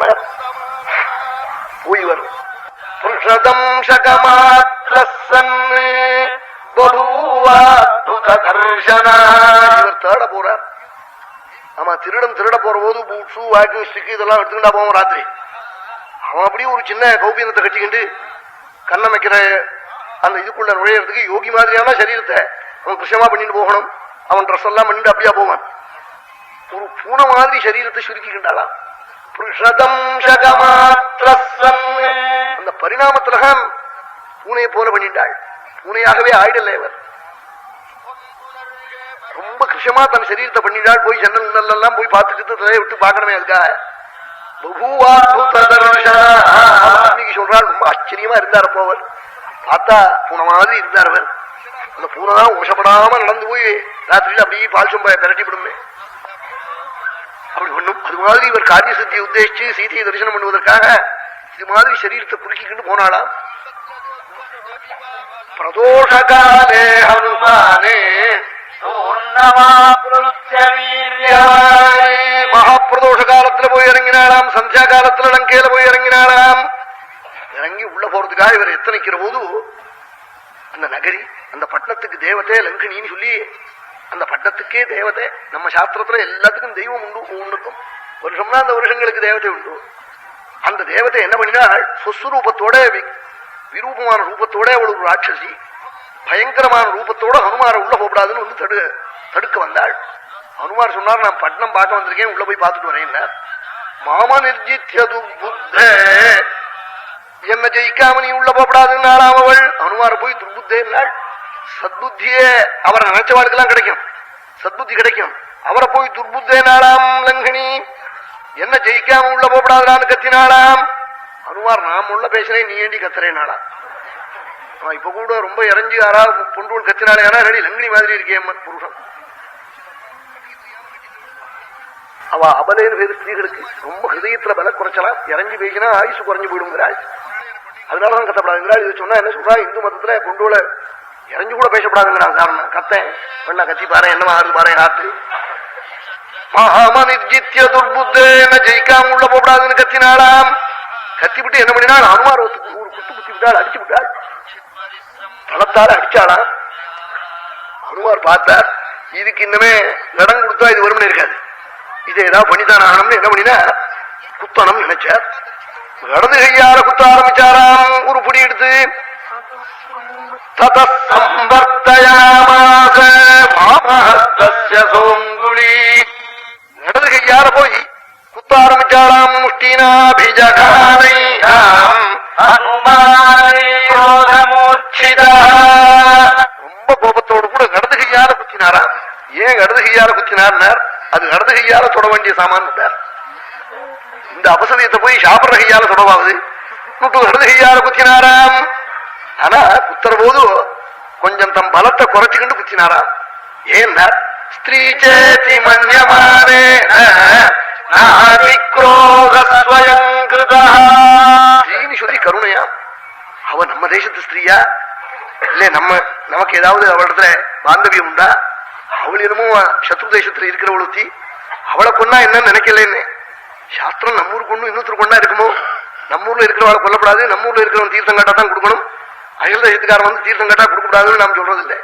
போனார். போய் வரும் தேட போறார். ஆமா, திருடன் திருட போற போது பூட்ஸு வாக்கிங் ஸ்டிக் இதெல்லாம் எடுத்துக்கிட்டா போவோம். ராத்திரி அவன் அப்படியே ஒரு சின்ன கௌபீனத்தை கட்டிக்கிண்டு கண்ணமைக்கிற அந்த இதுக்குள்ள நுழையறதுக்கு யோகி மாதிரியான சரீரத்தை அவன் கிருஷ்ணமா பண்ணிட்டு போகணும். அவன் ட்ரெஸ் எல்லாம் பண்ணிட்டு அப்படியா போவான். ஒரு பூனை மாதிரி சரீரத்தை சுருக்கிக்கின்றாளாம். அந்த பரிணாமத்தில்தான் பூனையை போல பண்ணிட்டாள். பூனையாகவே ஆயிடல இவர். ரொம்ப கிருஷமா தன் சரீரத்தை பண்ணிட்டாள். போய் ஜன்னல் எல்லாம் போய் பார்த்துக்கிட்டு தலையை விட்டு பார்க்கணுமே. அதுக்காக சொல்றாள். ரொம்ப ஆச்சரியமா இருந்தார் போவர். பார்த்தா பூனை மாதிரி இருந்தார் அவர். அந்த பூனை தான் ஓஷப்படாம நடந்து போய் ராத்திரியில் அப்படியே பால் சொம்ப திரட்டி விடுமே. அப்படி ஒண்ணும் அது மாதிரி இவர் காரிய சித்தியை உத்தேசிச்சு சீதையை தரிசனம் பண்ணுவதற்காக இது மாதிரி சரீரத்தை குறுக்கிக்கிட்டு போனாளாம். பிரதோஷ காலே ஹனுமானே மகாபிரதோஷ காலத்துல போய் இறங்கினாளாம். சந்தியா காலத்துல லங்கையில போய் இறங்கினாளாம். இறங்கி உள்ள போறதுக்காக இவர் எத்தனைக்கிற போது அந்த நகரி அந்த பட்டணத்துக்கு தேவத்தை லங்கினின்னு சொல்லி அந்த பட்டணத்துக்கே தேவதை. நம்ம சாஸ்திரத்துல எல்லாத்துக்கும் தெய்வம் உண்டு. ஒவ்வொன்றுக்கும் வருஷம்னா அந்த வருஷங்களுக்கு தேவதை உண்டு. அந்த தேவதை என்ன பண்ணினாள்? சொஸ்வரூபத்தோட விரூபமான ரூபத்தோட அவள் ஒரு ராட்சசி பயங்கரமான ரூபத்தோட ஹனுமாரை உள்ள போகக்கூடாதுன்னு வந்து தடுக்க வந்தாள். ஹனுமார் சொன்னார், நான் பட்டணம் பார்க்க வந்திருக்கேன், உள்ள போய் பார்த்துட்டு வரேன். மாம நிர்ஜித்யது புத்த, என்ன ஜெயிக்காம நீ உள்ள போகக்கூடாதுன்னாலாம் அவள். ஹனுமார போய் துர்புத்தேன்னாள். சத்புத்தியே அவரை நினைச்சவாளுக்கெல்லாம் கிடைக்கும், சத்புத்தி கிடைக்கும். அவரை போய் துர்புத்தேனாளாம் லங்கினி. என்ன ஜெயிக்காம உள்ள போகக்கூடாதுன்னு கத்தினாளாம். ஹனுமார், நாம் உள்ள பேசுறேன், நீ ஏண்டி கத்துறேனாளாம். இப்ப கூட ரொம்ப இறஞ்சி யாரா பொண்டுவன் கத்தினாலே யாரா ரெடி லங்கினி மாதிரி இருக்கேன் புருஷன். அவ அபலேன்னு பேரு ஸ்திரீகளுக்கு ரொம்ப ஹிருதயத்துல பல குறைச்சலாம். இறஞ்சி பேசினா ஆயுசு குறைஞ்சு போயிடுங்கிறாள். அதனாலதான் கத்தப்படாதுங்கிறாள். இது சொன்னா என்ன சொல்றா? இந்து மதத்துல பொண்டுவள இறஞ்சி கூட பேசப்படாதுங்கிறான். காரணம் கத்தேன் வேணா கத்தி பாரு, என்னமா ஆறு பாரு ஆத்து. மகாமனித்ய துர்புத்தேன ஜெயிக்காம உள்ள போடாதுன்னு கத்தினாளாம். கத்தி விட்டு என்ன பண்ணினாள்? ஹனுமார் ஒரு குத்து குத்தி விட்டாள், அடிச்சு விட்டாள். பலத்தால அடிச்சாளாம். ஹனுமார் பார்த்தார், இதுக்கு இன்னமே இடம் கொடுத்தா இது வரும்னு இருக்காது, இதை ஏதாவது பண்ணித்தான் ஆகணும்னு என்ன பண்ணினா குத்தணும் நினைச்சார். இடது கையால குத்த ஆரம்பிச்சாராம். ஒரு புடி எடுத்து இடது கையால போய் குத்த ஆரம்பிச்சாராம். ரொம்ப கோபத்தோடு கூட இடது கையால குத்தினாராம். ஏன் இடது கையால குத்தினார்? அது இடது கையால தொட வேண்டிய சாமான். இந்த அபசதியத்தை போய் சாப்பிடுற கையால தொடவாகுது. இடது கையால குத்தினாராம். ஆனா குத்துற போது கொஞ்சம் தம் பலத்தை குறைச்சுக்கிட்டு குத்தினாராம். ஏன்னா ஸ்திரீ சேதி மன்யமானே சொல்லி கருணையா. அவ நம்ம தேசத்து ஸ்திரீயா இல்ல நமக்கு ஏதாவது அவளிடத்துல பாந்தவியம் உண்டா? அவள் என்னமோ சத்ரு தேசத்துல இருக்கிறவளுத்தி, அவளை கொண்டா என்னன்னு நினைக்கலன்னு. சாஸ்திரம் நம்ம ஊருக்கு ஒண்ணு இன்னொருத்தருக்கு கொண்டா இருக்குமோ? நம்ம ஊர்ல இருக்கிறவளை கொல்லப்படாது, நம்ம ஊர்ல இருக்கிறவன் தீர்த்தம் காட்டா தான் கொடுக்கணும், அயல் தேசத்துக்காரன் வந்து தீர்த்தம் காட்டா கொடுக்கக்கூடாதுன்னு நாம் சொல்றது இல்லை.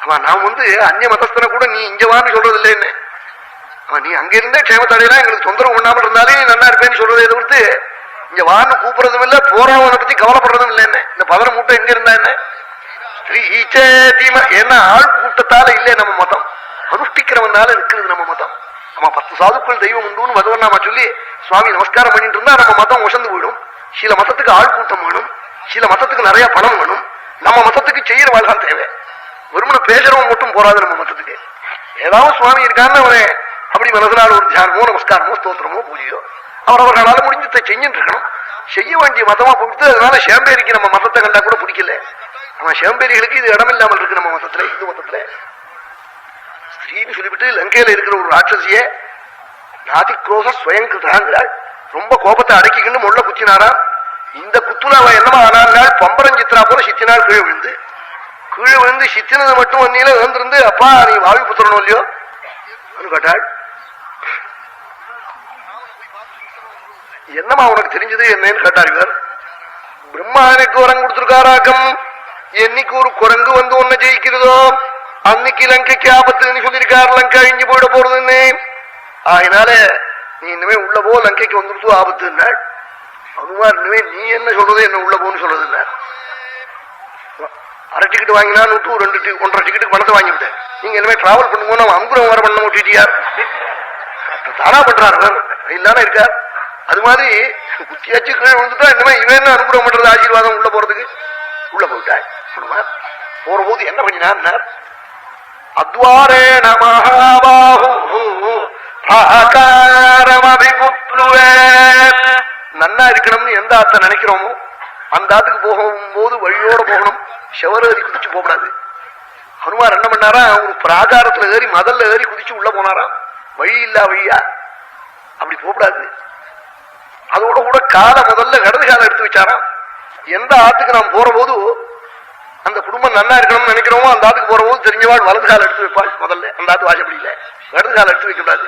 ஆமா, நாம் அந்நிய மதஸ்தனை கூட நீ இங்க வான்னு சொல்றது இல்லைன்னு. நீ அங்க இருந்தே க்ஷேமத்தடையலாம், எங்களுக்கு தொந்தரவு பண்ணாமல் இருந்தாலே நீ நல்லா இருப்பேன்னு சொல்றதை தவிர்த்து இங்க வான்னு கூப்பிடுறதும் இல்லை, போறவனை பத்தி கவலைப்படுறதும் இல்லை. என்ன இந்த பதற மூட்டை எங்க இருந்தா என்ன? என்ன ஆள் கூட்டத்தால இல்லை நம்ம மதம், அனுஷ்டிக்கிறவனால இருக்கிறது நம்ம மதம். நம்ம 10 சாதுக்கள் தெய்வம் உண்டுன்னு பகவன் நாம சொல்லி சுவாமி நமஸ்காரம் பண்ணிட்டு இருந்தா நம்ம மதம் உசந்து போயிடும். சில மதத்துக்கு ஆள் கூட்டம் வேணும், சில மதத்துக்கு நிறைய பணம் வேணும். நம்ம மதத்துக்கு செய்யற வாழ்தான் தேவை. வெறுமனை பேசுறவன் மட்டும் போறாது. நம்ம மதத்துக்கு ஏதாவது சுவாமி இருக்கான்னு அவனை அப்படி மனதினால் ஒரு தியானமோ நமஸ்காரமோ ஸ்தோத்திரமோ பூஜையோ அவரவர்களால முடிஞ்சதை செஞ்சுட்டு இருக்கணும். செய்ய வேண்டிய மதமா போயிட்டு அதனால சேம்பேரிக்கு நம்ம மதத்தை கண்டா கூட பிடிக்கல. நம்ம சேம்பேரிகளுக்கு இது இடம் இல்லாமல் இருக்கு நம்ம மதத்துல, இந்து மதத்துல. ஸ்திரீன்னு சொல்லிவிட்டு லங்கையில இருக்கிற ஒரு ராட்சசிய நாதி குரோத ஸ்வயங்கிருதாங்கிறாள். ரொம்ப கோபத்தை அடக்கிக்கிண்டு முள்ள குத்தினாரா. இந்த குத்துல அவன் என்னமா ஆனாள்? பம்பரஞ்சித்ரா போல சித்தினாள். கீழே விழுந்து சித்தினது மட்டும் வந்தீங்களே விழுந்திருந்து, அப்பா நீ வாவி புத்திரனும் இல்லையோ கேட்டாள். என்னமா உனக்கு தெரிஞ்சது என்னன்னு கேட்டார் இவர். பிரம்மானுக்கு வரம் கொடுத்திருக்காராக்கம். என்னைக்கு ஒரு குரங்கு வந்து ஒன்ன ஜெயிக்கிறதோ அன்னைக்கு லங்கைக்கு ஆபத்துன்னு சொல்லியிருக்காரு. லங்கை அழிஞ்சு போயிட போறதுன்னு. அதனால நீ இனிமே உள்ள போ, லங்கைக்கு வந்துருத்து ஆபத்துன்னா. அனுமார் இனிமே நீ என்ன சொல்றது, என்ன உள்ள போன்னு சொல்றது இல்ல. அரை டிக்கெட் வாங்கினா 1.5 டிக்கெட்டுக்கு பணத்தை வாங்கிவிட்டேன். நீங்க இனிமே டிராவல் பண்ணும்போது நம்ம அங்குரம் வர பண்ண விட்டுட்டியார். தானா பண்றாரு இல்லாம இருக்கார். அது மாதிரி குத்தியாச்சு கீழே விழுந்துட்டா இனிமே இவன் என்ன அனுகிரகம் பண்றது, ஆசீர்வாதம் உள்ள போறதுக்கு. உள்ள போயிட்டார். போற போது என்ன பண்ணினார், அத்வாரேண மகாபாஹு நன்னா இருக்கணும்னு எந்த ஆத்த நினைக்கிறோமோ அந்த ஆத்துக்கு போகும்போது வழியோட போகணும். செவரேறி குதிச்சு போகக்கூடாது. ஹனுமார் என்ன பண்ணாரா, ஒரு பிராகாரத்துல ஏறி மதல்ல ஏறி குதிச்சு உள்ள போனாராம். வழி இல்லா வழியா அப்படி போகக்கூடாது. அதோட கூட காலை முதல்ல இடது காலை எடுத்து வச்சாராம். எந்த ஆத்துக்கு நாம் போற போது அந்த குடும்பம் நல்லா இருக்கணும்னு நினைக்கிறோமோ அந்த ஆத்துக்கு போற போது தெரிஞ்சவாள் வலது காலை எடுத்து வைப்பாள். முதல்ல அந்த ஆத்து வாசப்படியில இடது காலை எடுத்து வைக்க கூடாது.